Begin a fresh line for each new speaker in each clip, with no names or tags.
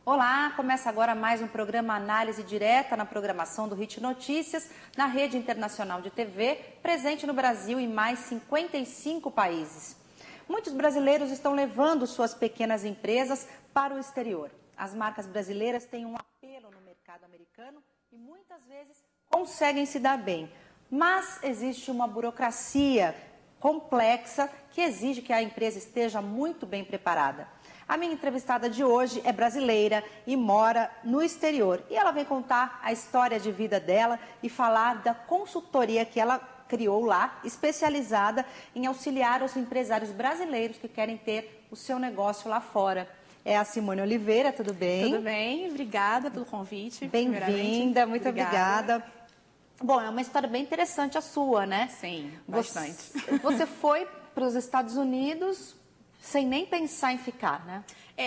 Olá, começa agora mais um programa Análise Direta na programação do HIT Notícias, na rede internacional de TV, presente no Brasil e mais 55 países. Muitos brasileiros estão levando suas pequenas empresas para o exterior. As marcas brasileiras têm um apelo no mercado americano e muitas vezes conseguem se dar bem. Mas existe uma burocracia complexa que exige que a empresa esteja muito bem preparada. A minha entrevistada de hoje é brasileira e mora no exterior. E ela vem contar a história de vida dela e falar da consultoria que ela criou lá, especializada em auxiliar os empresários brasileiros que querem ter o seu negócio lá fora. É a Simone Oliveira, tudo bem?
Tudo bem, obrigada pelo convite.
Bem-vinda, muito obrigada. Bom, é uma história bem interessante a sua, né?
Sim, bastante.
Você foi para os Estados Unidos sem nem pensar em ficar, né?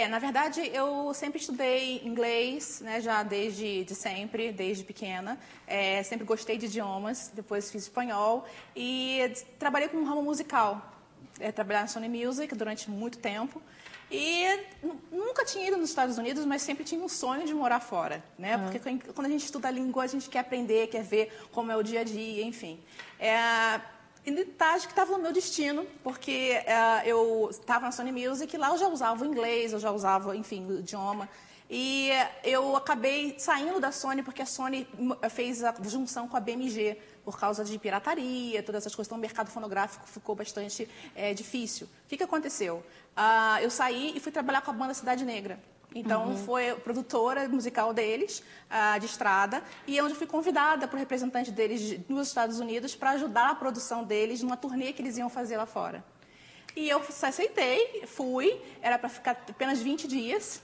Na verdade, eu sempre estudei inglês, né, já desde sempre, desde pequena. Sempre gostei de idiomas, depois fiz espanhol e trabalhei com um ramo musical. Trabalhei na Sony Music durante muito tempo. E nunca tinha ido nos Estados Unidos, mas sempre tinha um sonho de morar fora, né? Porque quando a gente estuda a língua, a gente quer aprender, quer ver como é o dia a dia, enfim. E acho que estava no meu destino, porque eu estava na Sony Music e lá eu já usava o inglês, eu já usava, enfim, o idioma. E eu acabei saindo da Sony porque a Sony fez a junção com a BMG por causa de pirataria, todas essas coisas. Então, o mercado fonográfico ficou bastante difícil. O que aconteceu? Eu saí e fui trabalhar com a banda Cidade Negra. Então, foi produtora musical deles, de estrada, e onde eu fui convidada por representante deles nos Estados Unidos para ajudar a produção deles numa turnê que eles iam fazer lá fora. E eu aceitei, fui, era para ficar apenas 20 dias.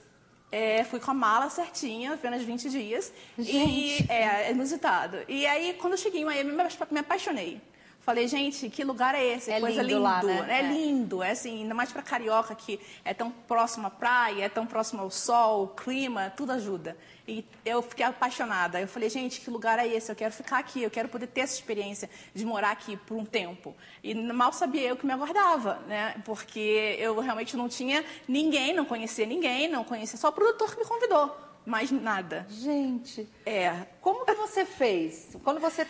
Fui com a mala certinha, apenas 20 dias.
Gente.
E é inusitado. E aí, quando eu cheguei em Miami, me apaixonei. Falei, gente, que lugar é esse? Coisa
lindo
lindo.
lá, né?
É lindo, assim, ainda mais para carioca, que é tão próximo à praia, é tão próximo ao sol, o clima, tudo ajuda. E eu fiquei apaixonada. Eu falei, gente, que lugar é esse? Eu quero ficar aqui, eu quero poder ter essa experiência de morar aqui por um tempo. E mal sabia eu que me aguardava, né? Porque eu realmente não tinha ninguém, não conhecia só o produtor que me convidou. Mais nada.
Gente, como que você fez? Quando você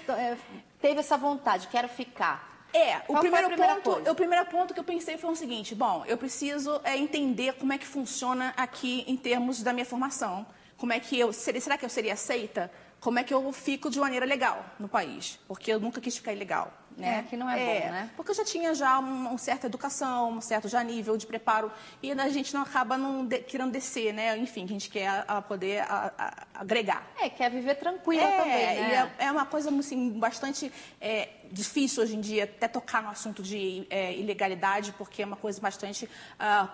teve essa vontade, quero ficar.
O primeiro ponto que eu pensei foi o seguinte: bom, eu preciso entender como é que funciona aqui em termos da minha formação. Como é que será que eu seria aceita? Como é que eu fico de maneira legal no país? Porque eu nunca quis ficar ilegal. Né?
Que não é bom, né?
Porque eu já tinha uma certa educação, um certo já nível de preparo, e a gente não acaba querendo descer, né? Enfim, a gente quer poder agregar.
Quer viver tranquila também, né?
E é uma coisa assim, bastante difícil hoje em dia até tocar no assunto de ilegalidade, porque é uma coisa bastante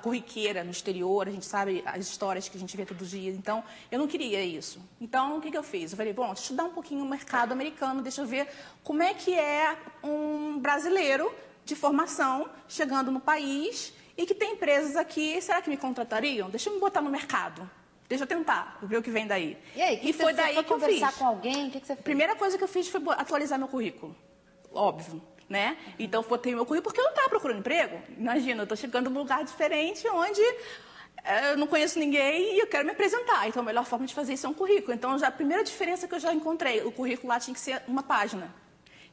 corriqueira no exterior, a gente sabe as histórias que a gente vê todos os dias, então eu não queria isso. Então, o que eu fiz? Eu falei, bom, deixa eu estudar um pouquinho o mercado americano, deixa eu ver como é que é um brasileiro de formação chegando no país e que tem empresas aqui, será que me contratariam? Deixa eu me botar no mercado. Deixa eu tentar, ver o que vem daí.
E aí,
foi daí que eu fiz.
Conversar com alguém? O que você fez?
Primeira coisa que eu fiz foi atualizar meu currículo. Óbvio, né? Então, botei meu currículo porque eu não estava procurando emprego. Imagina, eu estou chegando num lugar diferente onde eu não conheço ninguém e eu quero me apresentar. Então, a melhor forma de fazer isso é um currículo. Então, a primeira diferença que eu já encontrei, o currículo lá tinha que ser uma página.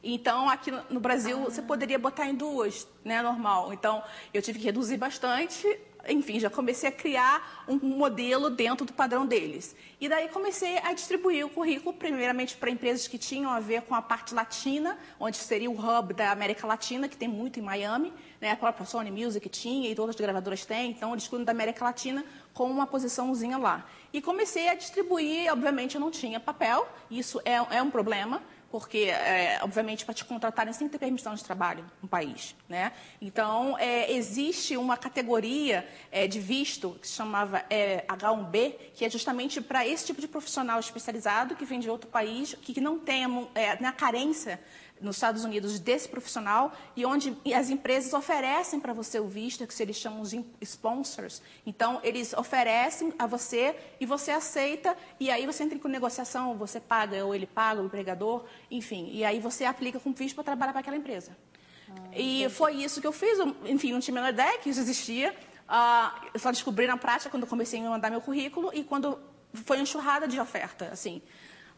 Então, aqui no Brasil, você poderia botar em 2, né, normal. Então, eu tive que reduzir bastante. Enfim, já comecei a criar um modelo dentro do padrão deles. E daí comecei a distribuir o currículo, primeiramente para empresas que tinham a ver com a parte latina, onde seria o hub da América Latina, que tem muito em Miami, né? A própria Sony Music tinha e todas as gravadoras têm, então eles cuidam da América Latina com uma posiçãozinha lá. E comecei a distribuir, obviamente eu não tinha papel, isso é um problema, porque, obviamente, para te contratarem, você tem que ter permissão de trabalho no país, né? Então, existe uma categoria de visto que se chamava H1B, que é justamente para esse tipo de profissional especializado que vem de outro país, que não tem na carência nos Estados Unidos desse profissional e onde as empresas oferecem para você o visto, que eles chamam de sponsors. Então, eles oferecem a você e você aceita e aí você entra em negociação, você paga ou ele paga, o empregador, enfim. E aí você aplica com visto para trabalhar para aquela empresa. E foi isso que eu fiz. Enfim, não tinha a menor ideia que isso existia. Eu só descobri na prática quando eu comecei a mandar meu currículo e quando foi uma enxurrada de oferta, assim.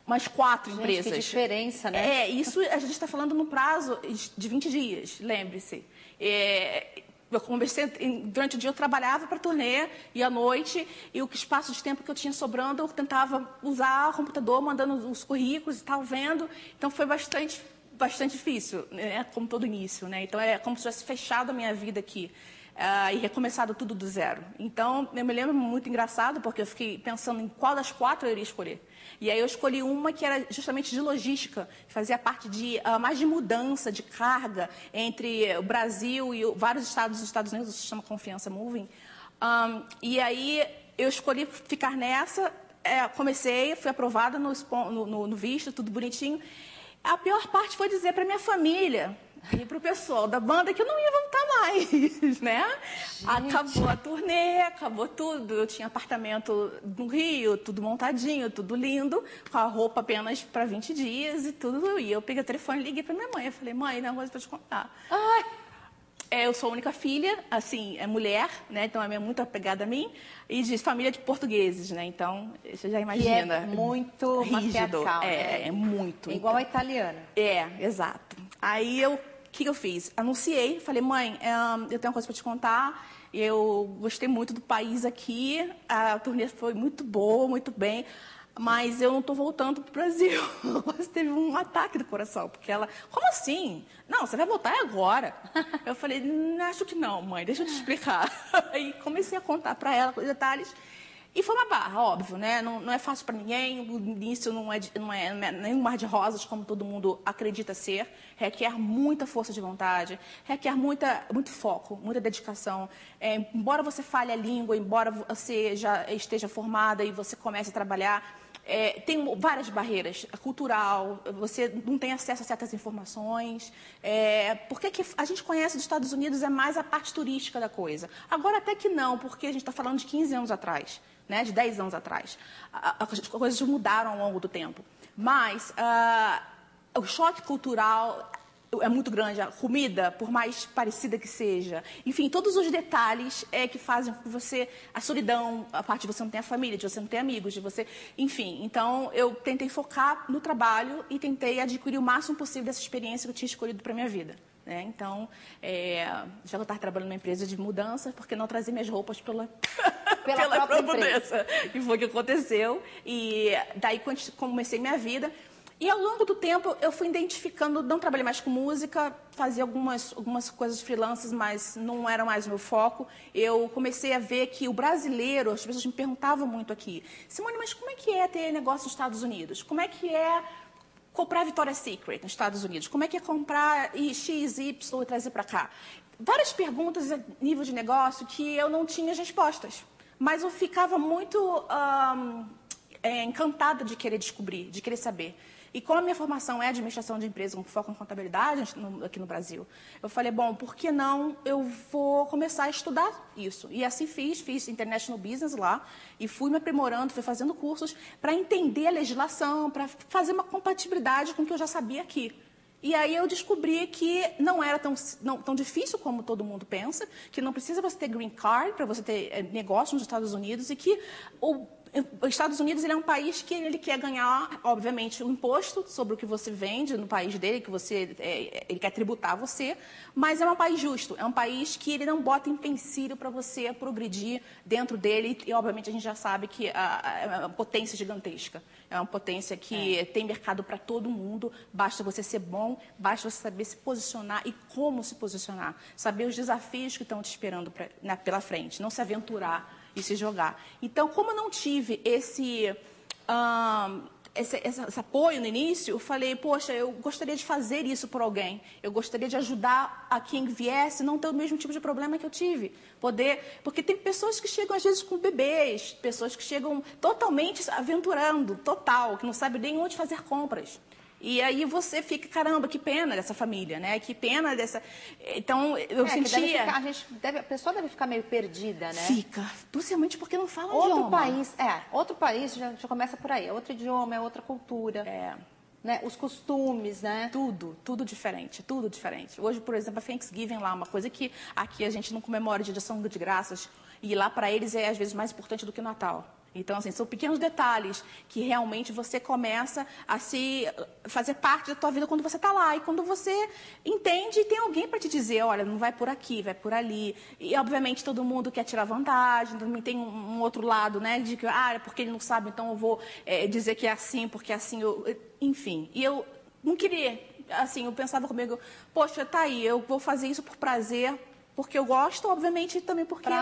Umas 4 empresas.
Que diferença, né?
Isso a gente está falando no prazo de 20 dias, lembre-se. Eu comecei, durante o dia eu trabalhava para turnê e à noite, e o espaço de tempo que eu tinha sobrando, eu tentava usar o computador, mandando os currículos e tal, vendo. Então foi bastante difícil, né? Como todo início, né? Então é como se tivesse fechado a minha vida aqui. E recomeçado tudo do zero. Então, eu me lembro muito engraçado, porque eu fiquei pensando em qual das 4 eu iria escolher. E aí eu escolhi uma que era justamente de logística, que fazia parte mais de mudança, de carga entre o Brasil e vários estados dos Estados Unidos, se chama Confiança Moving. E aí eu escolhi ficar nessa, comecei, fui aprovada no visto, tudo bonitinho. A pior parte foi dizer para minha família e para o pessoal da banda que eu não ia voltar mais, né? Gente. Acabou a turnê, acabou tudo. Eu tinha apartamento no Rio, tudo montadinho, tudo lindo, com a roupa apenas para 20 dias e tudo. E eu peguei o telefone e liguei para minha mãe. Eu falei, mãe, tem uma coisa para te contar.
Ai.
Eu sou a única filha, assim, é mulher, né? Então é muito apegada a mim, e de família de portugueses, né? Então, você já imagina.
Que é muito
rígido,
né?
É muito.
É igual a italiana.
Exato. Aí o que eu fiz? Anunciei, falei, mãe, eu tenho uma coisa para te contar. Eu gostei muito do país aqui, a turnê foi muito boa, muito bem. Mas eu não estou voltando para o Brasil. Você teve um ataque do coração, porque ela... Como assim? Não, você vai voltar agora. Eu falei, acho que não, mãe, deixa eu te explicar. Aí comecei a contar para ela os detalhes. E foi uma barra, óbvio, né? Não é fácil para ninguém, o início não é nem um mar de rosas, como todo mundo acredita ser. Requer muita força de vontade, requer muito foco, muita dedicação. Embora você fale a língua, embora você já esteja formada e você comece a trabalhar, tem várias barreiras, cultural, você não tem acesso a certas informações. Porque que a gente conhece dos Estados Unidos é mais a parte turística da coisa. Agora até que não, porque a gente está falando de 15 anos atrás, né, de 10 anos atrás. As coisas mudaram ao longo do tempo. Mas o choque cultural é muito grande, a comida, por mais parecida que seja. Enfim, todos os detalhes que fazem com que você... A solidão, a parte de você não ter a família, de você não ter amigos, de você... Enfim, então eu tentei focar no trabalho e tentei adquirir o máximo possível dessa experiência que eu tinha escolhido para a minha vida. Né? Então, já eu estava trabalhando numa empresa de mudança, porque não trazer minhas roupas pela própria mudança. E foi o que aconteceu. E daí comecei minha vida. E ao longo do tempo eu fui identificando, não trabalhei mais com música, fazia algumas coisas freelances, mas não era mais o meu foco. Eu comecei a ver que o brasileiro, as pessoas me perguntavam muito aqui, Simone, mas como é que é ter negócio nos Estados Unidos? Como é que é comprar Victoria's Secret nos Estados Unidos? Como é que é comprar X, Y e trazer para cá? Várias perguntas a nível de negócio que eu não tinha as respostas. Mas eu ficava muito encantada de querer descobrir, de querer saber. E como a minha formação é administração de empresas com foco em contabilidade aqui no Brasil, eu falei, bom, por que não eu vou começar a estudar isso? E assim fiz International Business lá, e fui me aprimorando, fui fazendo cursos para entender a legislação, para fazer uma compatibilidade com o que eu já sabia aqui. E aí eu descobri que não era tão difícil como todo mundo pensa, que não precisa você ter green card para você ter negócio nos Estados Unidos, e que os Estados Unidos ele é um país que ele quer ganhar, obviamente, o imposto sobre o que você vende no país dele, que ele quer tributar você, mas é um país justo, é um país que ele não bota empecilho para você progredir dentro dele, e obviamente a gente já sabe que é uma potência gigantesca, é uma potência que tem mercado para todo mundo, basta você ser bom, basta você saber se posicionar e como se posicionar, saber os desafios que estão te esperando pela frente, não se aventurar e se jogar. Então, como eu não tive esse apoio no início, eu falei, poxa, eu gostaria de fazer isso por alguém. Eu gostaria de ajudar a quem viesse não ter o mesmo tipo de problema que eu tive. Porque tem pessoas que chegam, às vezes, com bebês, pessoas que chegam totalmente aventurando, total, que não sabem nem onde fazer compras. E aí você fica, caramba, que pena dessa família, né? Que pena dessa... Então, eu sentia...
A pessoa deve ficar meio perdida, né?
Fica, principalmente porque não fala
outro país já começa por aí. É outro idioma, é outra cultura. Né? Os costumes, né?
Tudo diferente, tudo diferente. Hoje, por exemplo, a Thanksgiving lá, uma coisa que aqui a gente não comemora, Dia de Ação de Graças, e lá para eles é às vezes mais importante do que o Natal. Então, assim, são pequenos detalhes que realmente você começa a se fazer parte da tua vida quando você está lá. E quando você entende e tem alguém para te dizer, olha, não vai por aqui, vai por ali. E, obviamente, todo mundo quer tirar vantagem. Também tem um outro lado, né? De que, porque ele não sabe, então eu vou dizer que é assim, porque assim... Enfim, e eu não queria... Assim, eu pensava comigo, poxa, tá aí, eu vou fazer isso por prazer... Porque eu gosto, obviamente, e também porque eu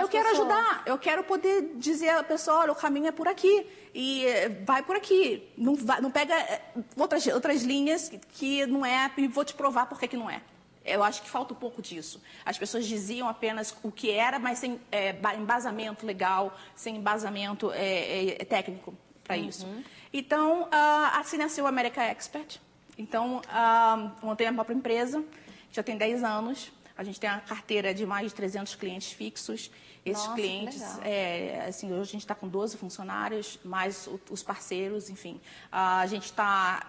quero ajudar. Eu quero poder dizer à pessoa, olha, o caminho é por aqui. E vai por aqui. Não pega outras linhas que não é, e vou te provar por que não é. Eu acho que falta um pouco disso. As pessoas diziam apenas o que era, mas sem embasamento legal, sem embasamento técnico para isso. Então, assim nasceu a America Expert. Então, montei a minha própria empresa, já tem 10 anos. A gente tem uma carteira de mais de 300 clientes fixos. Esses clientes, assim, hoje a gente está com 12 funcionários, mais os parceiros, enfim. A gente está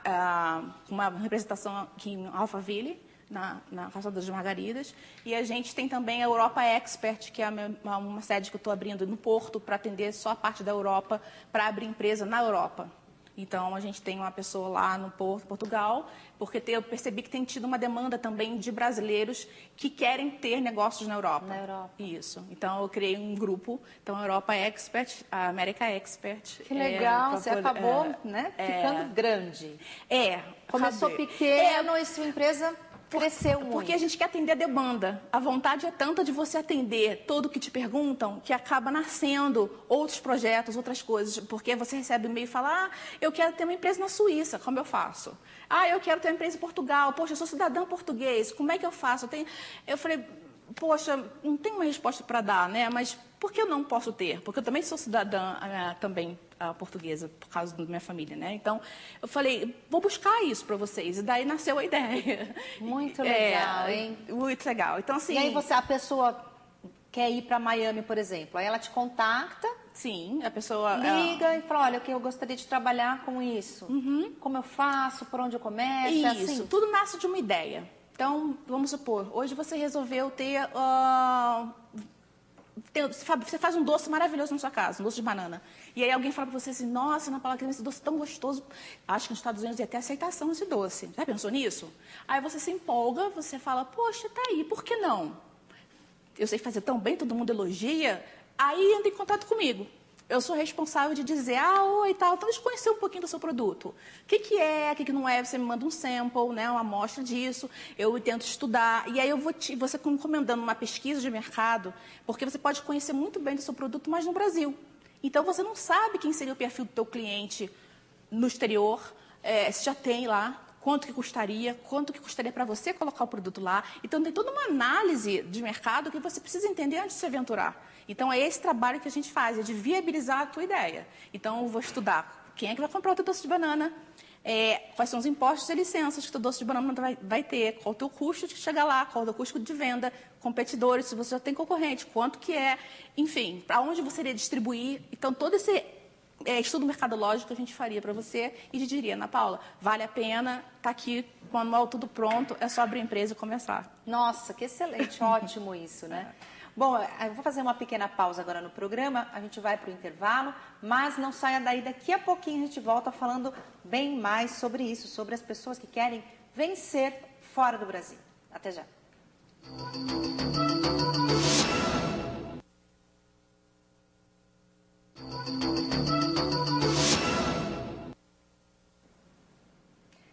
com uma representação aqui em Alphaville, na Calçada das Margaridas. E a gente tem também a Europa Expert, que é uma sede que eu estou abrindo no Porto para atender só a parte da Europa, para abrir empresa na Europa. Então, a gente tem uma pessoa lá no Porto, Portugal, porque eu percebi que tem tido uma demanda também de brasileiros que querem ter negócios na Europa.
Na Europa.
Isso. Então, eu criei um grupo, então, a Europa Expert, a América Expert.
Que legal, você acabou ficando grande. Começou pequeno e sua empresa... cresceu muito.
Porque a gente quer atender a demanda. A vontade é tanta de você atender todo o que te perguntam, que acaba nascendo outros projetos, outras coisas. Porque você recebe um e-mail e fala, eu quero ter uma empresa na Suíça, como eu faço? Eu quero ter uma empresa em Portugal, poxa, eu sou cidadã português, como é que eu faço? Eu falei, poxa, não tem uma resposta para dar, né? Mas por que eu não posso ter? Porque eu também sou cidadã também portuguesa, por causa da minha família, né? Então, eu falei, vou buscar isso para vocês. E daí nasceu a ideia.
Muito legal, hein?
Muito legal. Então, assim...
E aí a pessoa quer ir para Miami, por exemplo. Aí ela te contacta.
Sim, a pessoa...
liga e fala, olha, eu gostaria de trabalhar com isso. Como eu faço? Por onde eu começo?
Isso,
assim?
Tudo nasce de uma ideia. Então, vamos supor, hoje você resolveu ter... Você faz um doce maravilhoso na sua casa, um doce de banana. E aí alguém fala para você assim, nossa, Ana Paula, esse doce tão gostoso. Acho que nos Estados Unidos ia ter aceitação esse doce. Já pensou nisso? Aí você se empolga, você fala, poxa, tá aí, por que não? Eu sei fazer tão bem, todo mundo elogia. Aí entra em contato comigo. Eu sou responsável de dizer, oi e tal, então deixa eu conhecer um pouquinho do seu produto. O que é, o que não é, você me manda um sample, né, uma amostra disso, eu tento estudar, e aí você encomendando uma pesquisa de mercado, porque você pode conhecer muito bem do seu produto, mas no Brasil. Então, você não sabe quem seria o perfil do teu cliente no exterior, se já tem lá, quanto que custaria para você colocar o produto lá. Então, tem toda uma análise de mercado que você precisa entender antes de se aventurar. Então, é esse trabalho que a gente faz, é de viabilizar a tua ideia. Então, eu vou estudar quem é que vai comprar o teu doce de banana, quais são os impostos e licenças que o teu doce de banana vai ter, qual o teu custo de chegar lá, qual o teu custo de venda, competidores, se você já tem concorrente, quanto que é, enfim, para onde você iria distribuir. Então, todo esse estudo mercadológico que a gente faria para você e te diria, Ana Paula, vale a pena, está aqui, o manual tudo pronto, é só abrir a empresa e começar.
Nossa, que excelente, ótimo isso, né? Bom, eu vou fazer uma pequena pausa agora no programa, a gente vai para o intervalo, mas não saia daí, daqui a pouquinho a gente volta falando bem mais sobre isso, sobre as pessoas que querem vencer fora do Brasil. Até já.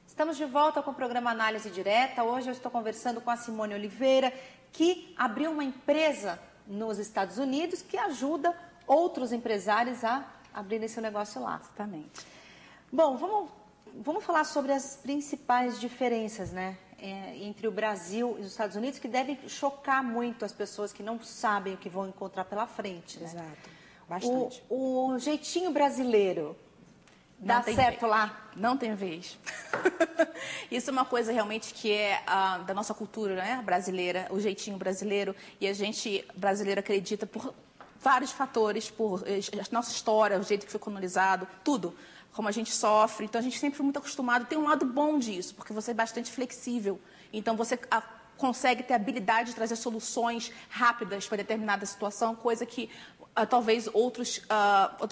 Estamos de volta com o programa Análise Direta. Hoje eu estou conversando com a Simone Oliveira, que abriu uma empresa nos Estados Unidos que ajuda outros empresários a abrirem seu negócio lá.
Exatamente.
Bom, vamos falar sobre as principais diferenças, né, entre o Brasil e os Estados Unidos, que devem chocar muito as pessoas que não sabem o que vão encontrar pela frente. Né?
Exato, bastante.
O jeitinho brasileiro... Dá certo lá?
Não tem vez. Isso é uma coisa realmente que é da nossa cultura, né, brasileira, o jeitinho brasileiro. E a gente, brasileiro, acredita por vários fatores, por a nossa história, o jeito que foi colonizado, tudo. Como a gente sofre. Então, a gente sempre foi muito acostumado. Tem um lado bom disso, porque você é bastante flexível. Então, você consegue ter a habilidade de trazer soluções rápidas para determinada situação, coisa que talvez outras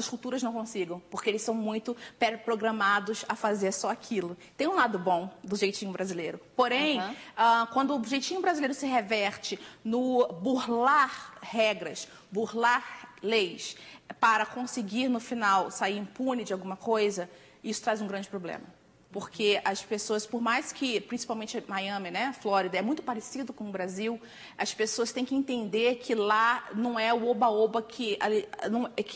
culturas não consigam, porque eles são muito programados a fazer só aquilo. Tem um lado bom do jeitinho brasileiro. Porém, quando o jeitinho brasileiro se reverte no burlar regras, burlar leis, para conseguir, no final, sair impune de alguma coisa, isso traz um grande problema. Porque as pessoas, por mais que, principalmente Miami, né, Flórida, é muito parecido com o Brasil, as pessoas têm que entender que lá não é o oba-oba que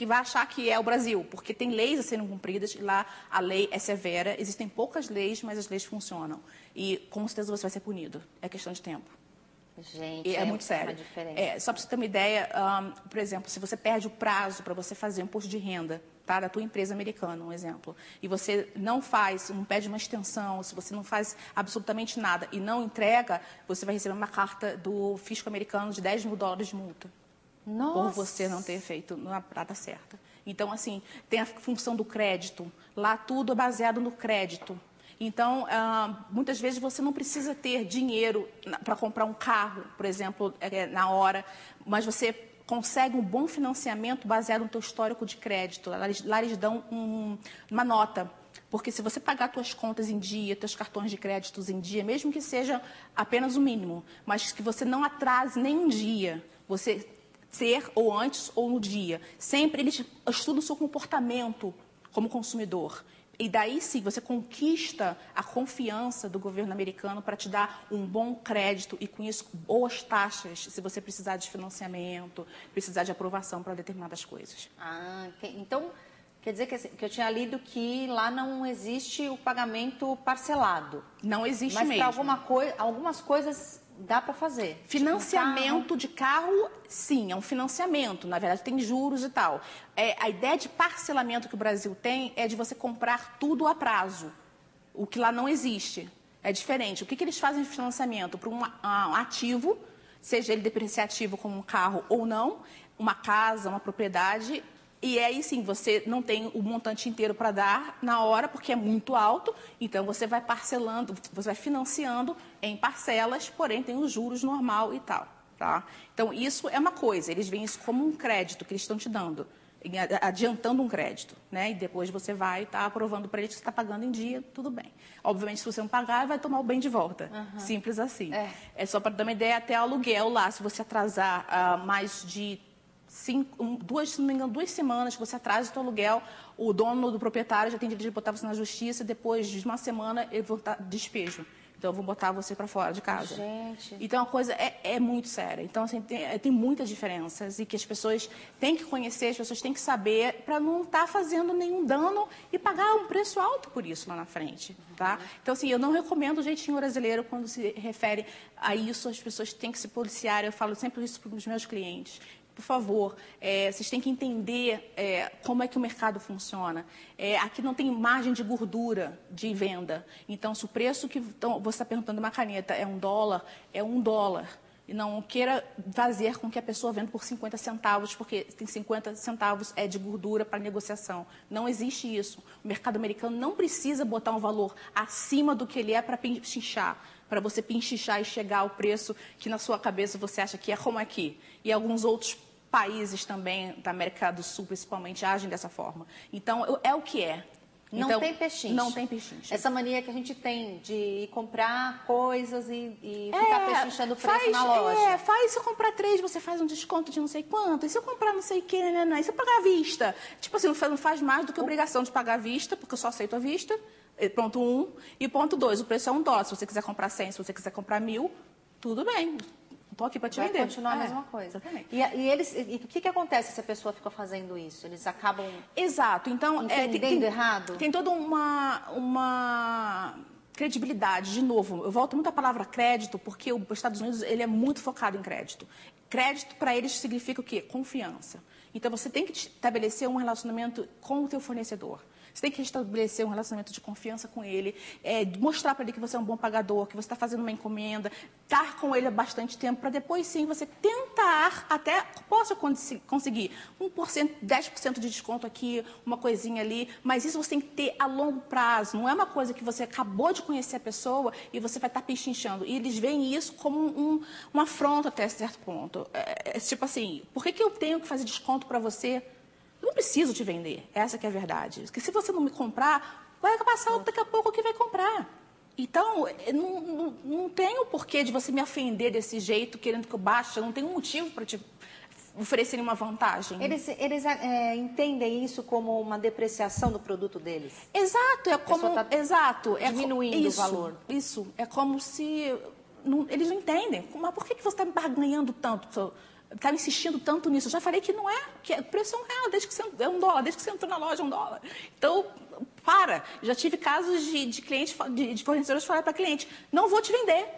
vai achar que é o Brasil, porque tem leis a serem cumpridas e lá a lei é severa, existem poucas leis, mas as leis funcionam. E com certeza você vai ser punido, é questão de tempo.
Gente,
e é muito sério. Só para você ter uma ideia, por exemplo, se você perde o prazo para você fazer um imposto de renda, tá, da tua empresa americana, um exemplo, e você não pede uma extensão, se você não faz absolutamente nada e não entrega, você vai receber uma carta do fisco americano de $10 mil de multa.
Nossa.
Por você não ter feito na data certa. Então, assim, tem a função do crédito. Lá tudo é baseado no crédito. Então, muitas vezes você não precisa ter dinheiro para comprar um carro, por exemplo, na hora, mas você consegue um bom financiamento baseado no teu histórico de crédito. Lá eles dão uma nota, porque se você pagar suas contas em dia, teus cartões de créditos em dia, mesmo que seja apenas o mínimo, mas que você não atrase nem um dia, você ser ou antes ou no dia, sempre eles estudam o seu comportamento como consumidor. E daí sim, você conquista a confiança do governo americano para te dar um bom crédito e com isso boas taxas, se você precisar de financiamento, precisar de aprovação para determinadas coisas.
Então, quer dizer que eu tinha lido que lá não existe o pagamento parcelado.
Não existe
mesmo.
Mas
para algumas coisas dá para fazer.
Financiamento de carro, sim, é um financiamento. Na verdade, tem juros e tal. A ideia de parcelamento que o Brasil tem é de você comprar tudo a prazo, o que lá não existe. É diferente. O que eles fazem de financiamento? Para um ativo, seja ele depreciativo como um carro ou não, uma casa, uma propriedade. E aí, sim, você não tem o montante inteiro para dar na hora, porque é muito alto. Então, você vai parcelando, você vai financiando em parcelas, porém tem os juros normal e tal. Tá? Então, isso é uma coisa. Eles veem isso como um crédito que eles estão te dando, adiantando um crédito. Né? E depois você vai estar aprovando para eles que você está pagando em dia, tudo bem. Obviamente, se você não pagar, vai tomar o bem de volta. Simples assim. É só para dar uma ideia, até aluguel lá, se você atrasar mais de... se não me engano, 2 semanas que você atrasa o seu aluguel, o dono do proprietário já tem direito de botar você na justiça e depois de uma semana ele vai botar despejo. Então, eu vou botar você para fora de casa.
Gente.
Então, a coisa é muito séria. Então, assim, tem muitas diferenças e que as pessoas têm que conhecer, as pessoas têm que saber para não estar fazendo nenhum dano e pagar um preço alto por isso lá na frente. Tá? Então, assim, eu não recomendo o jeitinho brasileiro quando se refere a isso. As pessoas têm que se policiar. Eu falo sempre isso para os meus clientes. Por favor, vocês têm que entender como é que o mercado funciona. Aqui não tem margem de gordura de venda. Então, se o preço que você está perguntando uma caneta é $1, é $1. E não queira fazer com que a pessoa venda por 50 centavos, porque tem 50 centavos de gordura para negociação. Não existe isso. O mercado americano não precisa botar um valor acima do que ele é para pinchar. Para você pinchichar e chegar ao preço que na sua cabeça você acha que é como aqui. E alguns outros países também, da América do Sul principalmente, agem dessa forma. Então, é o que é.
Não tem pechinche.
Não tem pechinche.
Essa mania que a gente tem de ir comprar coisas e ficar pechinchando o preço na loja.
Se eu comprar 3, você faz um desconto de não sei quanto. E se eu comprar não sei o que, né? E se eu pagar à vista? Tipo assim, não faz mais do que obrigação de pagar à vista, porque eu só aceito à vista. Ponto 1. E ponto 2, o preço é $1. Se você quiser comprar 100, se você quiser comprar 1.000, tudo bem. Estou aqui para te vender.
Vai continuar a mesma coisa.
Exatamente.
E o que acontece se a pessoa fica fazendo isso? Eles acabam...
Exato. Então,
entendendo errado?
Tem toda uma credibilidade. De novo, eu volto muito à palavra crédito, porque os Estados Unidos ele é muito focado em crédito. Crédito, para eles, significa o quê? Confiança. Então, você tem que estabelecer um relacionamento com o teu fornecedor. Você tem que estabelecer um relacionamento de confiança com ele, mostrar para ele que você é um bom pagador, que você está fazendo uma encomenda, estar com ele há bastante tempo, para depois sim você tentar, até possa conseguir 1%, 10% de desconto aqui, uma coisinha ali, mas isso você tem que ter a longo prazo, não é uma coisa que você acabou de conhecer a pessoa e você vai estar pechinchando. E eles veem isso como uma afronta até certo ponto. Tipo assim, por que eu tenho que fazer desconto para você? Eu não preciso te vender, essa que é a verdade. Porque se você não me comprar, vai passar daqui a pouco que vai comprar. Então, não tem o porquê de você me ofender desse jeito, querendo que eu baixe, não tem um motivo para te oferecer uma vantagem.
Eles entendem isso como uma depreciação do produto deles?
Exato, é como... Exato.
Diminuindo o valor.
Isso, é como se... eles não entendem. Mas por que você está me barganhando tanto? Está insistindo tanto nisso? Eu já falei que não é, que o preço é R$1, desde que você, é $1, desde que você entrou na loja é $1. Então, para. Já tive casos de clientes, de fornecedores falarem para cliente, não vou te vender.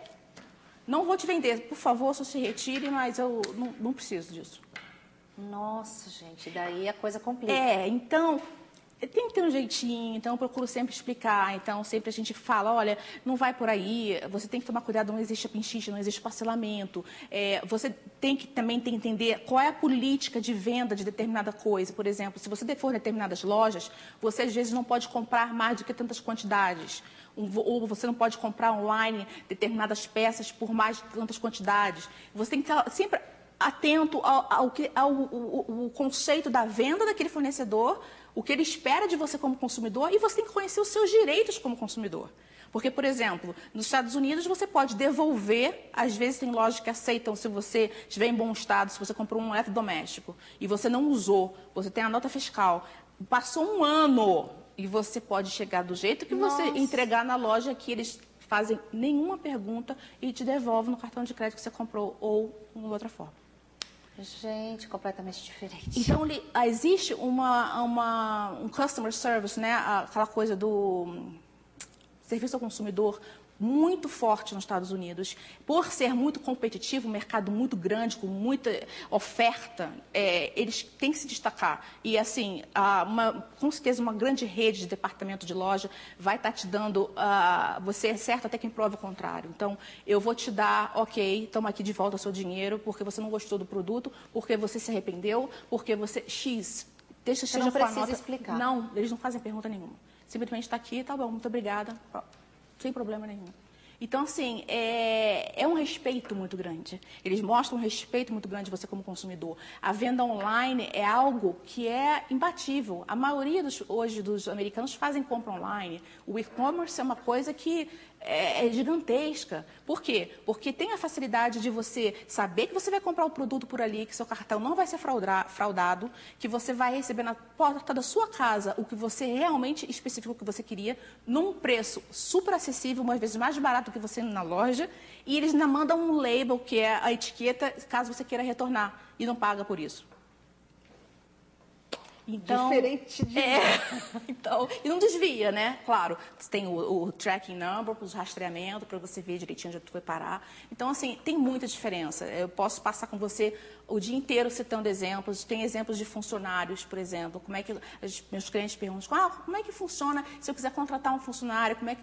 Não vou te vender. Por favor, só se retire, mas eu não preciso disso.
Nossa, gente, daí a coisa complica.
Então... tem que ter um jeitinho, então eu procuro sempre explicar, então sempre a gente fala, olha, não vai por aí, você tem que tomar cuidado, não existe pinchiche, não existe parcelamento, você tem que também entender qual é a política de venda de determinada coisa, por exemplo, se você for em determinadas lojas, você às vezes não pode comprar mais do que tantas quantidades, ou você não pode comprar online determinadas peças por mais de tantas quantidades, você tem que estar sempre atento ao conceito da venda daquele fornecedor, o que ele espera de você como consumidor, e você tem que conhecer os seus direitos como consumidor. Porque, por exemplo, nos Estados Unidos você pode devolver, às vezes tem lojas que aceitam se você estiver em bom estado, se você comprou um eletrodoméstico e você não usou, você tem a nota fiscal, passou um ano e você pode chegar do jeito que você entregar na loja que eles fazem nenhuma pergunta e te devolvem no cartão de crédito que você comprou ou de outra forma.
Gente, completamente diferente.
Então, existe um customer service, né? Aquela coisa do serviço ao consumidor muito forte nos Estados Unidos. Por ser muito competitivo, um mercado muito grande, com muita oferta, eles têm que se destacar. E, assim, com certeza, uma grande rede de departamento de loja vai estar te dando... você é certo até quem prova o contrário. Então, eu vou te dar, ok, toma aqui de volta o seu dinheiro, porque você não gostou do produto, porque você se arrependeu, porque você... X. Deixa
você não precisa explicar.
Não, eles não fazem pergunta nenhuma. Simplesmente está aqui, tá bom, muito obrigada. Sem problema nenhum. Então, assim, é um respeito muito grande. Eles mostram um respeito muito grande de você como consumidor. A venda online é algo que é imbatível. A maioria hoje dos americanos fazem compra online. O e-commerce é uma coisa que é gigantesca. Por quê? Porque tem a facilidade de você saber que você vai comprar o produto por ali, que seu cartão não vai ser fraudado, que você vai receber na porta da sua casa o que você realmente especificou que você queria, num preço super acessível, umas vezes mais barato do que você na loja, e eles ainda mandam um label, que é a etiqueta, caso você queira retornar, e não paga por isso. Então,
diferente de...
então, e não desvia, né? Claro, você tem o tracking number, o rastreamento, para você ver direitinho onde tu foi parar. Então, assim, tem muita diferença. Eu posso passar com você o dia inteiro citando exemplos. Tem exemplos de funcionários, por exemplo. Como é que meus clientes perguntam, como é que funciona se eu quiser contratar um funcionário? Como é que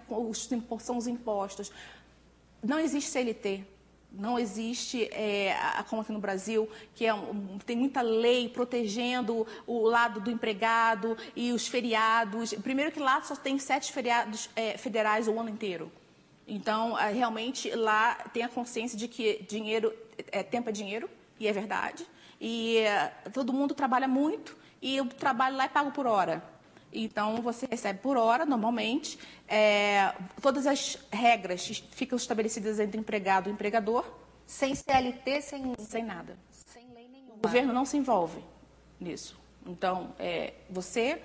são os impostos? Não existe CLT. Não existe, como aqui no Brasil, que tem muita lei protegendo o lado do empregado e os feriados. Primeiro que lá só tem 7 feriados federais o ano inteiro. Então, realmente, lá tem a consciência de que tempo é dinheiro, e é verdade. E todo mundo trabalha muito e o trabalho lá é pago por hora. Então, você recebe por hora, normalmente. Todas as regras ficam estabelecidas entre empregado e empregador.
Sem CLT,
sem nada.
Sem lei nenhuma.
O governo não se envolve nisso. Então, você,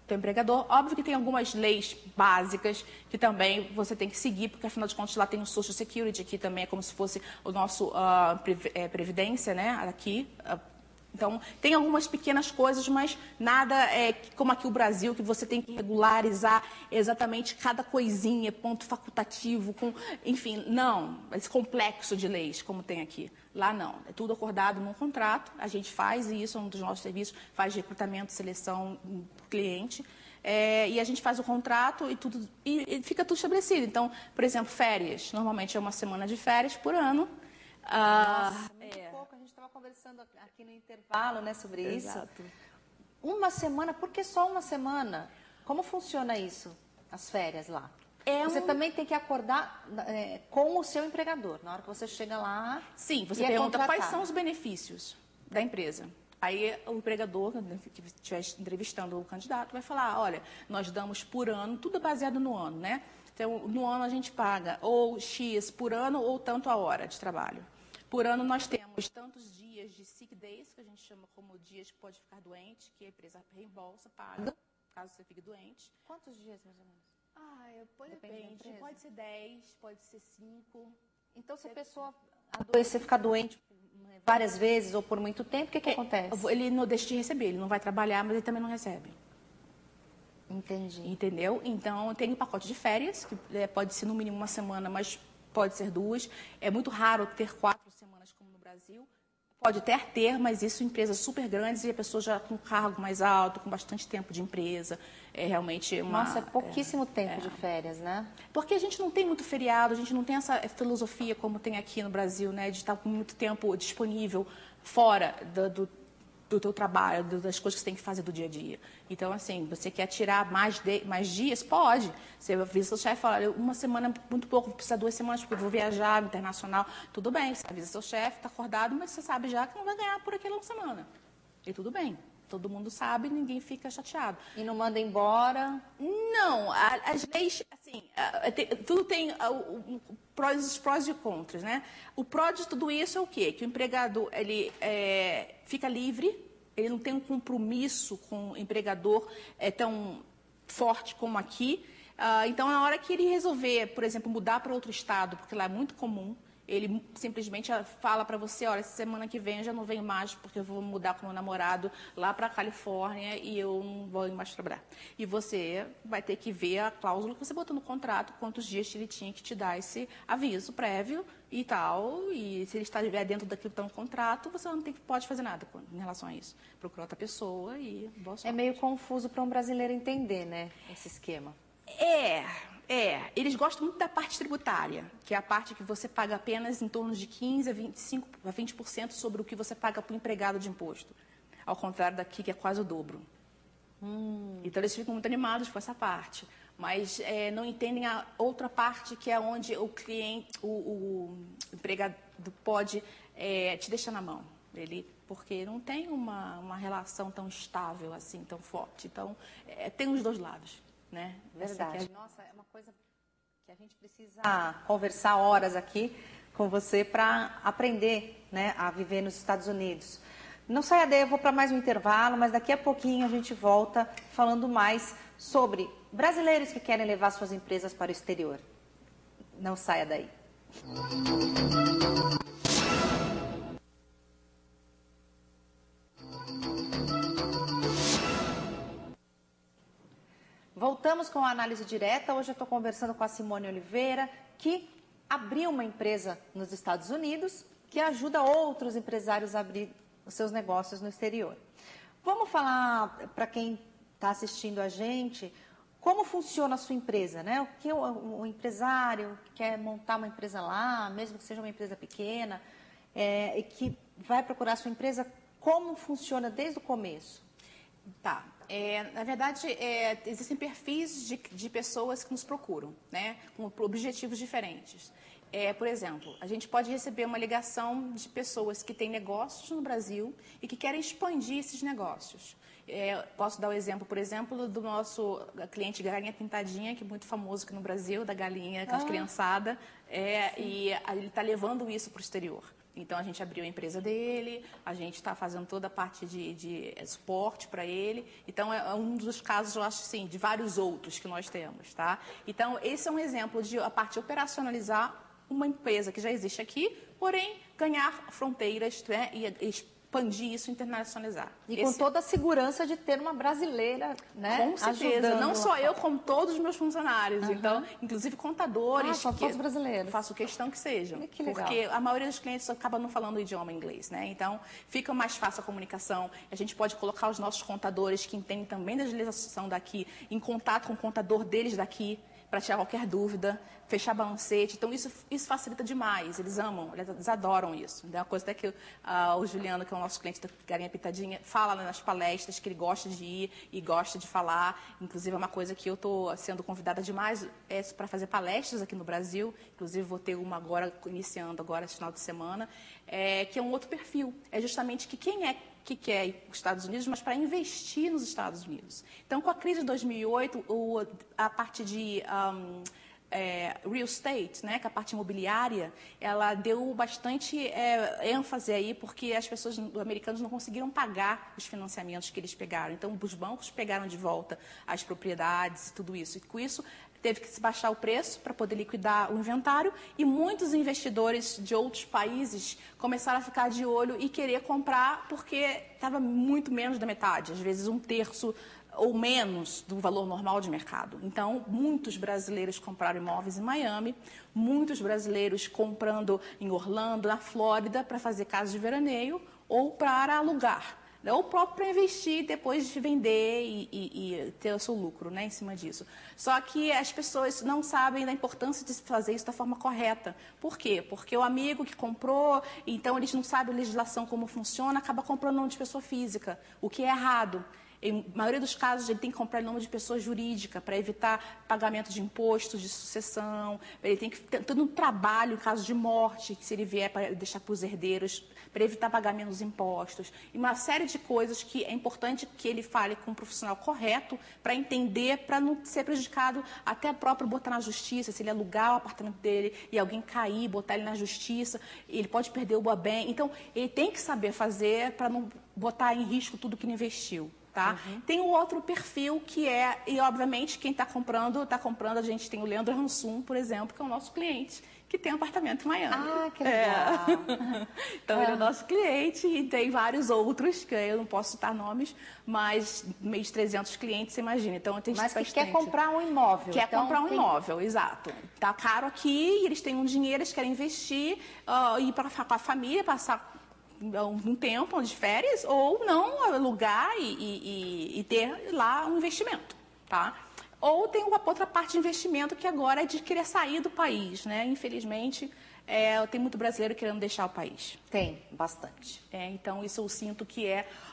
teu empregador, óbvio que tem algumas leis básicas que também você tem que seguir, porque, afinal de contas, lá tem o Social Security, que também é como se fosse o nosso Previdência, né, aqui. Então, tem algumas pequenas coisas, mas nada como aqui o Brasil, que você tem que regularizar exatamente cada coisinha, ponto facultativo, enfim, não, esse complexo de leis, como tem aqui. Lá não, é tudo acordado num contrato, a gente faz, e isso é um dos nossos serviços, faz recrutamento, seleção do cliente, e a gente faz o contrato e fica tudo estabelecido. Então, por exemplo, férias. Normalmente é uma semana de férias por ano.
Nossa, muito pouco. A gente estava conversando aqui no intervalo, né, sobre
Exato.
isso. Uma semana? Por que só uma semana? Como funciona isso, as férias lá? Você também tem que acordar com o seu empregador, na hora que você chega lá.
Sim, você pergunta quais são os benefícios da empresa. Aí o empregador, que estiver entrevistando o candidato, vai falar, olha, nós damos por ano, tudo é baseado no ano, né? Então, no ano a gente paga ou X por ano ou tanto a hora de trabalho. Por ano nós temos tantos dias de sick days, que a gente chama como dias que pode ficar doente, que a empresa reembolsa, paga, caso você fique doente.
Quantos dias, mais ou menos?
Depende. Pode ser 10, pode ser 5.
Então, se a pessoa adoecer, ficar doente várias vezes ou por muito tempo, o que acontece?
Ele não deixa de receber, ele não vai trabalhar, mas ele também não recebe.
Entendi.
Entendeu? Então, tem o pacote de férias, que pode ser no mínimo uma semana, mas pode ser 2. É muito raro ter 4 semanas como no Brasil. Pode até ter, mas isso em empresas super grandes e a pessoa já com cargo mais alto, com bastante tempo de empresa. É realmente uma...
Nossa, é pouquíssimo tempo de férias, né?
Porque a gente não tem muito feriado, a gente não tem essa filosofia como tem aqui no Brasil, né? De estar com muito tempo disponível fora do teu trabalho, das coisas que você tem que fazer do dia a dia. Então, assim, você quer tirar mais dias? Pode. Você avisa seu chefe e fala, olha, uma semana é muito pouco, precisa 2 semanas, porque eu vou viajar, internacional. Tudo bem, você avisa seu chefe, está acordado, mas você sabe já que não vai ganhar por aquela semana. E tudo bem. Todo mundo sabe, ninguém fica chateado.
E não manda embora?
Não, as leis, assim, tudo tem os prós e contras, né? O pró de tudo isso é o quê? Que o empregado, ele fica livre, ele não tem um compromisso com o empregador tão forte como aqui. Então, na hora que ele resolver, por exemplo, mudar para outro estado, porque lá é muito comum, ele simplesmente fala para você, olha, semana que vem eu já não venho mais porque eu vou mudar com meu namorado lá para a Califórnia e eu não vou mais trabalhar. E você vai ter que ver a cláusula que você botou no contrato, quantos dias ele tinha que te dar esse aviso prévio e tal. E se ele está dentro daquilo que está no contrato, você não pode fazer nada em relação a isso. Procura outra pessoa e boa sorte.
É meio confuso para um brasileiro entender, né, esse esquema.
Eles gostam muito da parte tributária, que é a parte que você paga apenas em torno de 15% a 20% sobre o que você paga para o empregado de imposto. Ao contrário daqui, que é quase o dobro. Então, eles ficam muito animados com essa parte. Mas não entendem a outra parte, que é onde o cliente, o empregado pode te deixar na mão. Porque não tem uma relação tão estável, assim, tão forte. Então, tem os dois lados. Né?
Verdade. Nossa, é uma coisa que a gente precisa conversar horas aqui com você para aprender, né, a viver nos Estados Unidos. Não saia daí, eu vou para mais um intervalo, mas daqui a pouquinho a gente volta falando mais sobre brasileiros que querem levar suas empresas para o exterior. Não saia daí. Voltamos com a análise direta. Hoje eu estou conversando com a Simone Oliveira, que abriu uma empresa nos Estados Unidos, que ajuda outros empresários a abrir os seus negócios no exterior. Vamos falar para quem está assistindo a gente, como funciona a sua empresa, né? O que o empresário que quer montar uma empresa lá, mesmo que seja uma empresa pequena, e que vai procurar a sua empresa, como funciona desde o começo?
Tá. Na verdade, existem perfis de pessoas que nos procuram, né, com objetivos diferentes. Por exemplo, a gente pode receber uma ligação de pessoas que têm negócios no Brasil e que querem expandir esses negócios. Posso dar o exemplo, por exemplo, do nosso cliente Galinha Pintadinha, que é muito famoso aqui no Brasil, da galinha, com as criançadas, e ele está levando isso para o exterior. Então, a gente abriu a empresa dele, a gente está fazendo toda a parte de suporte para ele. Então, é um dos casos, eu acho, assim, de vários outros que nós temos, tá? Então, esse é um exemplo de a parte de operacionalizar uma empresa que já existe aqui, porém, ganhar fronteiras, né, e expandir isso, internacionalizar.
E com toda a segurança de ter uma brasileira, né?
Com certeza.
Ajudando.
Não só eu, como todos os meus funcionários. Então, inclusive contadores.
São todos brasileiros.
Faço questão que sejam.
Que legal.
Porque a maioria dos clientes acaba não falando o idioma inglês, né? Então, fica mais fácil a comunicação. A gente pode colocar os nossos contadores, que entendem também da legislação daqui, em contato com o contador deles daqui, para tirar qualquer dúvida, fechar balancete. Então, isso facilita demais. Eles amam, eles adoram isso. É uma coisa até que o Juliano, que é o nosso cliente da Galinha Pitadinha, fala nas palestras que ele gosta de ir e gosta de falar. Inclusive, é uma coisa que eu estou sendo convidada demais para fazer palestras aqui no Brasil. Inclusive, vou ter uma agora, iniciando agora, esse final de semana, que é um outro perfil. É justamente que quer ir para os Estados Unidos, mas para investir nos Estados Unidos. Então, com a crise de 2008, a parte de real estate, né, que é a parte imobiliária, ela deu bastante ênfase aí, porque as pessoas americanas não conseguiram pagar os financiamentos que eles pegaram. Então, os bancos pegaram de volta as propriedades e tudo isso. E com isso, teve que se baixar o preço para poder liquidar o inventário e muitos investidores de outros países começaram a ficar de olho e querer comprar porque estava muito menos da metade, às vezes um terço ou menos do valor normal de mercado. Então, muitos brasileiros compraram imóveis em Miami, muitos brasileiros comprando em Orlando, na Flórida, para fazer casa de veraneio ou para alugar. Ou próprio para investir, depois de vender e ter o seu lucro, né, em cima disso. Só que as pessoas não sabem da importância de fazer isso da forma correta. Por quê? Porque o amigo que comprou, então eles não sabem a legislação como funciona, acaba comprando nome de pessoa física, o que é errado. Em maioria dos casos, ele tem que comprar em nome de pessoa jurídica para evitar pagamento de impostos, de sucessão. Ele tem que ter todo um trabalho em caso de morte, que se ele vier para deixar para os herdeiros, para evitar pagar menos impostos. E uma série de coisas que é importante que ele fale com um profissional correto para entender, para não ser prejudicado, até próprio botar na justiça, se ele alugar o apartamento dele e alguém cair, botar ele na justiça, ele pode perder o bem. Então, ele tem que saber fazer para não botar em risco tudo que ele investiu. Tá? Tem o outro perfil que e obviamente quem está comprando, a gente tem o Leandro Hansum, por exemplo, que é o nosso cliente, que tem apartamento em Miami.
Ah, que legal.
Então, ele é o nosso cliente e tem vários outros, que eu não posso citar nomes, mas meio de 300 clientes, você imagina. Então, tem
mas que
bastante.
quer comprar um imóvel.
Quer comprar um imóvel, exato. Tá caro aqui, eles têm um dinheiro, eles querem investir, ir para a família, passar um tempo de férias, ou não alugar e ter lá um investimento, tá? Ou tem uma outra parte de investimento que agora é de querer sair do país, né? Infelizmente, tem muito brasileiro querendo deixar o país.
Tem, bastante.
Então, isso eu sinto que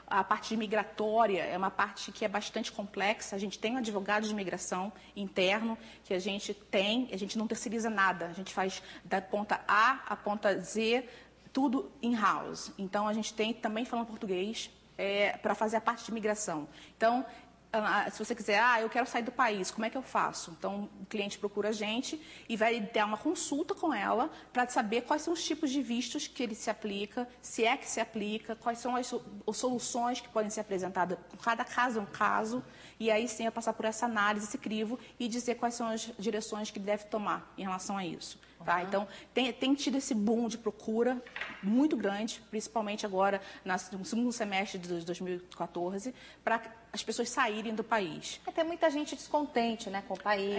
a parte migratória, é uma parte que é bastante complexa. A gente tem um advogado de imigração interno, que a gente não terceiriza nada. A gente faz da ponta A à ponta Z, tudo in-house. Então, a gente tem também falando português para fazer a parte de imigração. Então, se você quiser, eu quero sair do país, como é que eu faço? Então, o cliente procura a gente e vai dar uma consulta com ela para saber quais são os tipos de vistos que ele se aplica, se é que se aplica, quais são as soluções que podem ser apresentadas. Cada caso é um caso, e aí sim é passar por essa análise, esse crivo, e dizer quais são as direções que ele deve tomar em relação a isso. Tá? Então, tem tido esse boom de procura muito grande, principalmente agora no segundo semestre de 2014, para as pessoas saírem do país.
Tem muita gente descontente, né, com o país.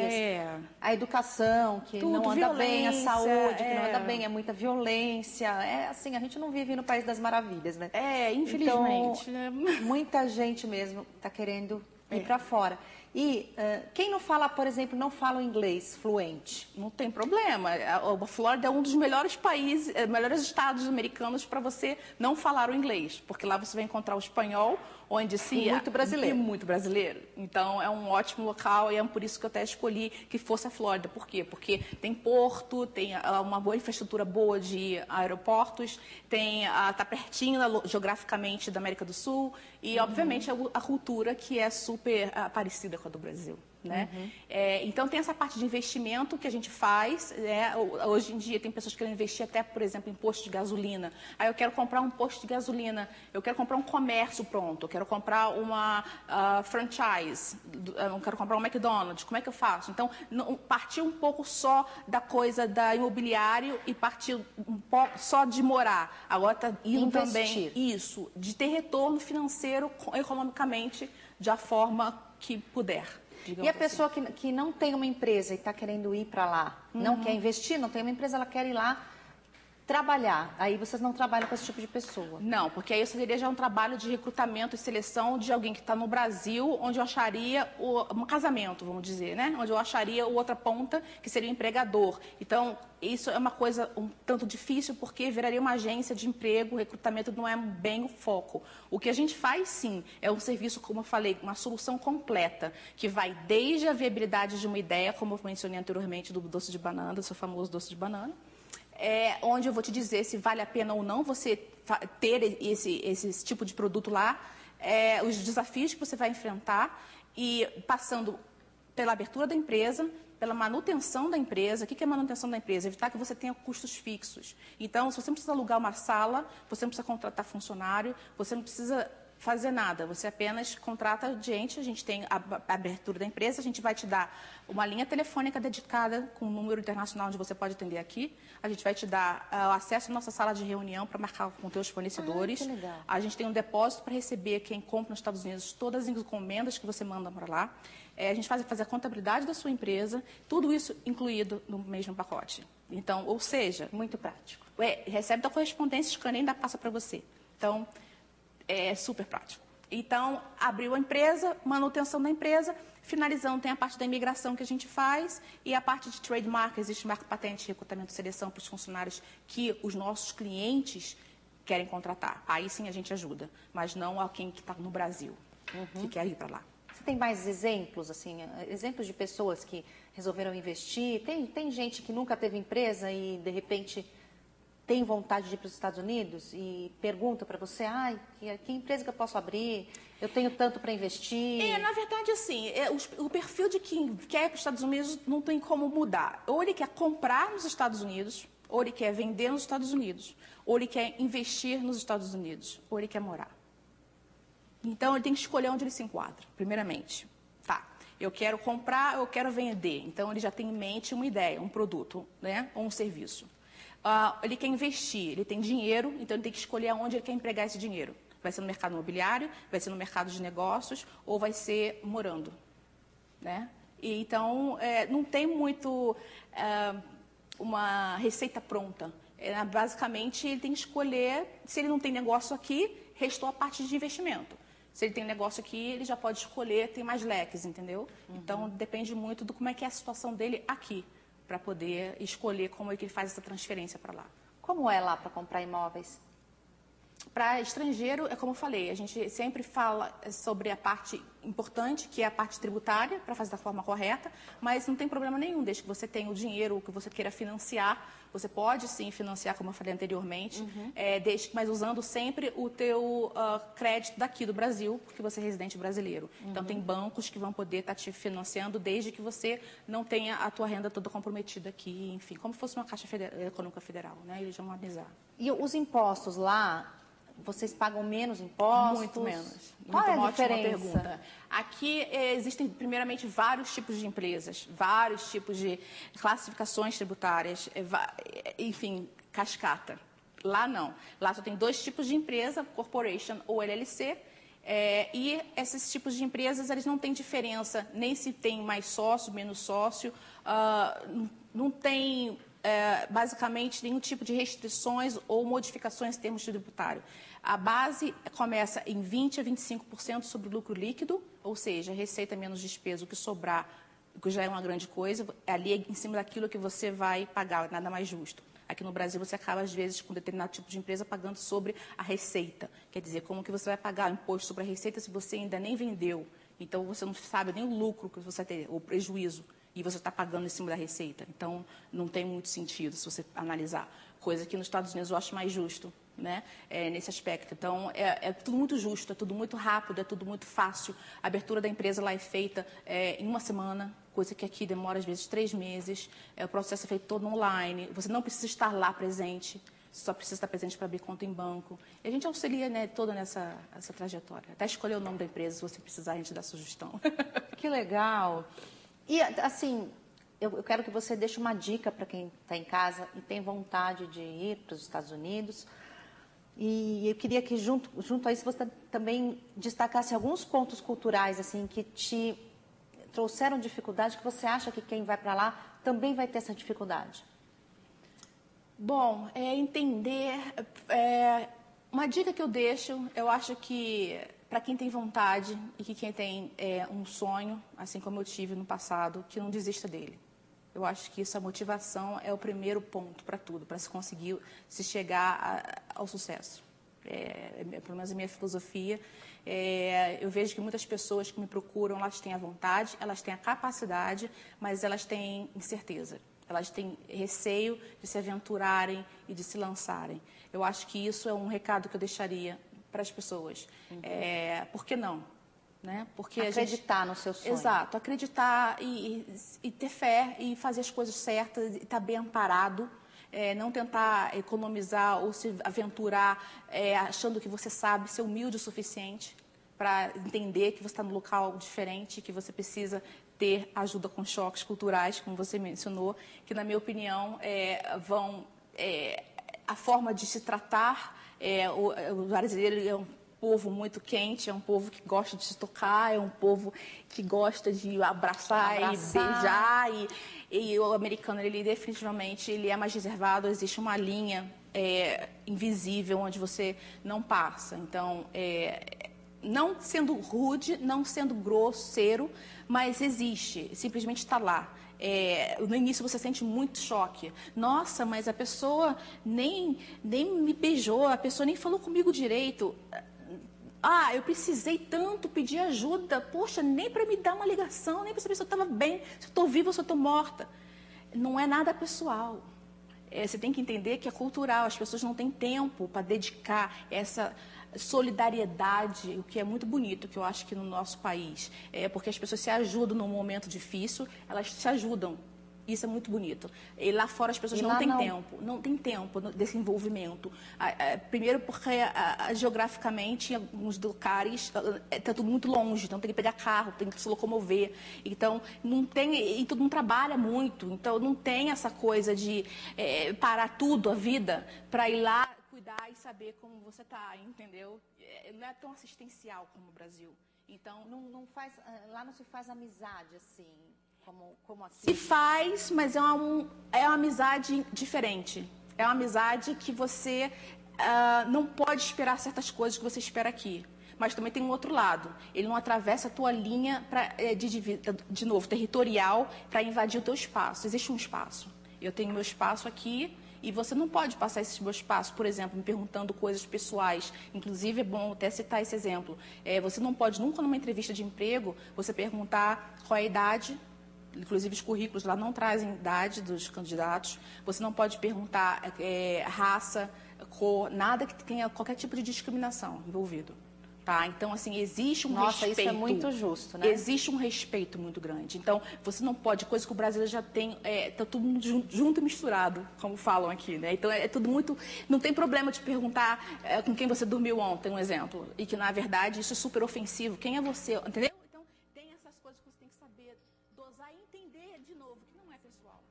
A educação, que
tudo,
não anda bem, a saúde, que não anda bem, muita violência. Assim, a gente não vive no País das Maravilhas, né?
Infelizmente.
Então, muita gente mesmo está querendo ir para fora. E quem não fala, por exemplo, não fala o inglês fluente?
Não tem problema. A Flórida é um dos melhores países, melhores estados americanos para você não falar o inglês, porque lá você vai encontrar o espanhol, onde
e muito brasileiro.
E muito brasileiro. Então, é um ótimo local e é por isso que eu até escolhi que fosse a Flórida. Por quê? Porque tem porto, tem uma boa infraestrutura boa de aeroportos, está pertinho geograficamente da América do Sul e, obviamente, a cultura que é super parecida com a do Brasil. né? Então, tem essa parte de investimento que a gente faz, né? Hoje em dia, tem pessoas que querem investir até, por exemplo, em posto de gasolina. Aí eu quero comprar um posto de gasolina, eu quero comprar um comércio pronto, eu quero comprar uma franchise, eu quero comprar um McDonald's, como é que eu faço? Então, partir um pouco só da coisa da imobiliário e partir um pouco só de morar. Agora está indo também isso, de ter retorno financeiro, economicamente, da forma que puder.
E a pessoa que não tem uma empresa e está querendo ir para lá, não quer investir, não tem uma empresa, ela quer ir lá trabalhar. Aí vocês não trabalham com esse tipo de pessoa?
Não, porque aí seria já um trabalho de recrutamento e seleção de alguém que está no Brasil, onde eu acharia um casamento, vamos dizer, né? Onde eu acharia outra ponta, que seria o empregador. Então, isso é uma coisa um tanto difícil, porque viraria uma agência de emprego, o recrutamento não é bem o foco. O que a gente faz, sim, é um serviço, como eu falei, uma solução completa, que vai desde a viabilidade de uma ideia, como eu mencionei anteriormente, do doce de banana, do seu famoso doce de banana, onde eu vou te dizer se vale a pena ou não você ter esse tipo de produto lá, os desafios que você vai enfrentar e passando pela abertura da empresa, pela manutenção da empresa. O que é manutenção da empresa? Evitar que você tenha custos fixos. Então, se você não precisa alugar uma sala, você não precisa contratar funcionário, você não precisa fazer nada, você apenas contrata gente, a gente tem a abertura da empresa, a gente vai te dar uma linha telefônica dedicada com um número internacional onde você pode atender aqui, a gente vai te dar acesso à nossa sala de reunião para marcar com teus fornecedores,
que legal.
A gente tem um depósito para receber quem compra nos Estados Unidos todas as encomendas que você manda para lá, a gente faz a contabilidade da sua empresa, tudo isso incluído no mesmo pacote. Então, ou seja...
Muito prático.
Recebe da correspondência, escaneia e ainda passa para você. Então, é super prático. Então, abriu a empresa, manutenção da empresa, finalizando, tem a parte da imigração que a gente faz e a parte de trademark, existe marca patente, recrutamento e seleção para os funcionários que os nossos clientes querem contratar. Aí sim a gente ajuda, mas não a quem está no Brasil, que quer ir para lá.
Você tem mais exemplos, assim, exemplos de pessoas que resolveram investir? Tem gente que nunca teve empresa e, de repente, tem vontade de ir para os Estados Unidos e pergunta para você, que empresa que eu posso abrir? Eu tenho tanto para investir.
Na verdade, assim, o perfil de quem quer ir para os Estados Unidos não tem como mudar. Ou ele quer comprar nos Estados Unidos, ou ele quer vender nos Estados Unidos, ou ele quer investir nos Estados Unidos, ou ele quer morar. Então, ele tem que escolher onde ele se enquadra, primeiramente. Tá, eu quero comprar, eu quero vender. Então, ele já tem em mente uma ideia, um produto, né, ou um serviço. Ele quer investir, ele tem dinheiro, então ele tem que escolher aonde ele quer empregar esse dinheiro. Vai ser no mercado imobiliário, vai ser no mercado de negócios ou vai ser morando, né? E, então, não tem muito uma receita pronta. Basicamente, ele tem que escolher, se ele não tem negócio aqui, restou a parte de investimento. Se ele tem negócio aqui, ele já pode escolher, tem mais leques, entendeu? Então, depende muito do como é que é a situação dele aqui, para poder escolher como é que ele faz essa transferência para lá.
Como é lá para comprar imóveis?
Para estrangeiro, é como eu falei, a gente sempre fala sobre a parte importante, que é a parte tributária, para fazer da forma correta, mas não tem problema nenhum, desde que você tenha o dinheiro que você queira financiar, você pode sim financiar, como eu falei anteriormente, mas usando sempre o teu crédito daqui do Brasil, porque você é residente brasileiro. Então, tem bancos que vão poder estar te financiando desde que você não tenha a tua renda toda comprometida aqui, enfim, como se fosse uma Caixa Econômica Federal, né? Eles vão avisar.
E os impostos lá, vocês pagam menos impostos?
Muito menos.
Qual é a
ótima
diferença?
Pergunta. Aqui existem, primeiramente, vários tipos de empresas, vários tipos de classificações tributárias, enfim, cascata. Lá não. Lá só tem dois tipos de empresa, corporation ou LLC, e esses tipos de empresas, eles não têm diferença, nem se tem mais sócio, menos sócio, não tem... basicamente, nenhum tipo de restrições ou modificações em termos tributários. A base começa em 20% a 25% sobre o lucro líquido, ou seja, receita menos despesa, o que sobrar, o que já é uma grande coisa, ali em cima daquilo que você vai pagar, nada mais justo. Aqui no Brasil, você acaba, às vezes, com determinado tipo de empresa, pagando sobre a receita. Quer dizer, como que você vai pagar o imposto sobre a receita se você ainda nem vendeu? Então, você não sabe nem o lucro que você tem, o prejuízo. E você está pagando em cima da receita. Então, não tem muito sentido se você analisar. Coisa que nos Estados Unidos eu acho mais justo. né, nesse aspecto. Então, é tudo muito justo, é tudo muito rápido, é tudo muito fácil. A abertura da empresa lá é feita em uma semana, coisa que aqui demora, às vezes, 3 meses. O processo é feito todo online. Você não precisa estar lá presente, você só precisa estar presente para abrir conta em banco. E a gente auxilia, né, toda essa trajetória. Até escolher o nome da empresa, se você precisar, a gente dá sugestão.
Que legal. E, assim, eu quero que você deixe uma dica para quem está em casa e tem vontade de ir para os Estados Unidos. E eu queria que, junto a isso, você também destacasse alguns pontos culturais assim que te trouxeram dificuldade, que você acha que quem vai para lá também vai ter essa dificuldade.
Bom, entender... uma dica que eu deixo, eu acho que para quem tem vontade e que quem tem um sonho, assim como eu tive no passado, que não desista dele. Eu acho que essa motivação é o primeiro ponto para tudo, para se conseguir se chegar ao sucesso. Pelo menos a minha filosofia. Eu vejo que muitas pessoas que me procuram, elas têm a vontade, elas têm a capacidade, mas elas têm incerteza. Elas têm receio de se aventurarem e de se lançarem. Eu acho que isso é um recado que eu deixaria para as pessoas. Por que não? Né? Porque
acreditar no seu sonho.
Exato, acreditar e ter fé e fazer as coisas certas, e estar bem amparado. Não tentar economizar ou se aventurar achando que você sabe, ser humilde o suficiente para entender que você está num local diferente, que você precisa ter ajuda com choques culturais, como você mencionou, que, na minha opinião, a forma de se tratar, o brasileiro é um povo muito quente, é um povo que gosta de se tocar, é um povo que gosta de abraçar. E beijar, e o americano, ele definitivamente ele é mais reservado, existe uma linha invisível onde você não passa. Então, não sendo rude, não sendo grosseiro, mas existe, simplesmente está lá. No início você sente muito choque. Nossa, mas a pessoa nem me beijou, a pessoa nem falou comigo direito. Eu precisei tanto pedir ajuda. Poxa, nem para me dar uma ligação, nem para saber se eu estava bem, se eu estou viva ou se eu estou morta. Não é nada pessoal. Você tem que entender que é cultural. As pessoas não têm tempo para dedicar essa solidariedade, o que é muito bonito, que eu acho que no nosso país. Porque as pessoas se ajudam num momento difícil, elas se ajudam. Isso é muito bonito. E lá fora as pessoas não têm tempo. Não tem tempo desse envolvimento. Primeiro porque geograficamente, em alguns lugares, está tudo muito longe. Então tem que pegar carro, tem que se locomover. Então não tem... E todo mundo trabalha muito. Então não tem essa coisa de parar tudo, a vida, para ir lá cuidar e saber como você está, entendeu? Não é tão assistencial como o Brasil. Então
lá não se faz amizade assim. Como aqui?
Se faz, mas é uma amizade diferente. É uma amizade que você não pode esperar certas coisas que você espera aqui. Mas também tem um outro lado. Ele não atravessa a tua linha de novo, territorial, para invadir o teu espaço. Existe um espaço. Eu tenho meu espaço aqui e você não pode passar esse meu espaço, por exemplo, me perguntando coisas pessoais. Inclusive, é bom até citar esse exemplo. Você não pode, nunca numa entrevista de emprego, você perguntar qual é a idade. Inclusive, os currículos lá não trazem idade dos candidatos. Você não pode perguntar raça, cor, nada que tenha qualquer tipo de discriminação envolvido. Tá? Então, assim, existe um respeito.
Isso é muito justo, né?
Existe um respeito muito grande. Então, você não pode, coisa que o brasileiro já tem, tá tudo junto e misturado, como falam aqui, né? Então, é tudo muito... Não tem problema de perguntar com quem você dormiu ontem, um exemplo. E que, na verdade, isso é super ofensivo. Quem é você? Entendeu? Então, tem essas coisas que você tem que saber dosar e entender, de novo, que não é pessoal.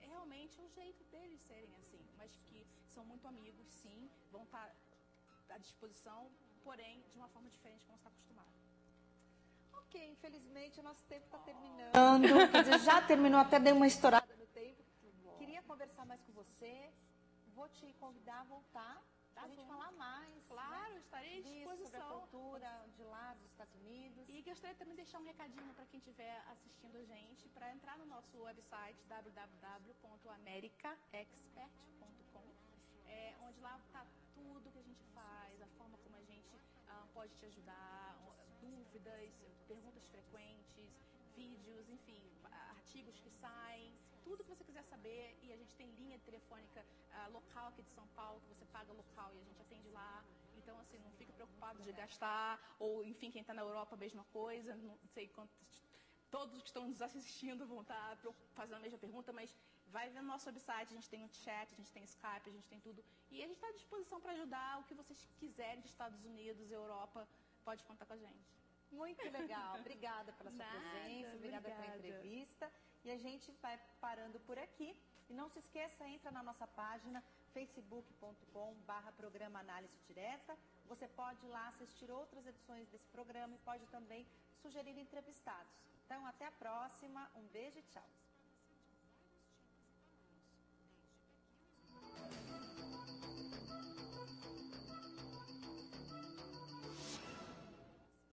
Realmente é o jeito deles serem assim, mas que são muito amigos, sim, vão estar à disposição, porém, de uma forma diferente como você está acostumado.
Ok, infelizmente o nosso tempo está terminando. Quer dizer, já terminou, até dei uma estourada no tempo. Queria conversar mais com você. Vou te convidar a voltar para a gente falar mais.
Claro, estarei à disposição.
Sobre a cultura de lá, dos Estados Unidos.
E gostaria também de deixar um recadinho para quem estiver assistindo a gente, para entrar no nosso website www.americaexpert.com, onde lá está tudo que a gente faz, a forma como a gente pode te ajudar, dúvidas, perguntas frequentes, vídeos, enfim, artigos que saem, tudo que você quiser saber. E a gente tem linha telefônica local aqui de São Paulo, que você paga local e a gente atende lá. Então, assim, não fique preocupado de gastar. Ou, enfim, quem está na Europa, a mesma coisa. Não sei quantos... Todos que estão nos assistindo vão estar fazendo a mesma pergunta, mas vai ver no nosso website, a gente tem o chat, a gente tem Skype, a gente tem tudo. E a gente está à disposição para ajudar o que vocês quiserem de Estados Unidos, Europa, pode contar com a gente.
Muito legal. Obrigada pela sua presença, obrigada pela entrevista. E a gente vai parando por aqui. E não se esqueça, entra na nossa página facebook.com/programa Análise Direta. Você pode ir lá assistir outras edições desse programa e pode também sugerir entrevistados. Então, até a próxima. Um beijo e tchau.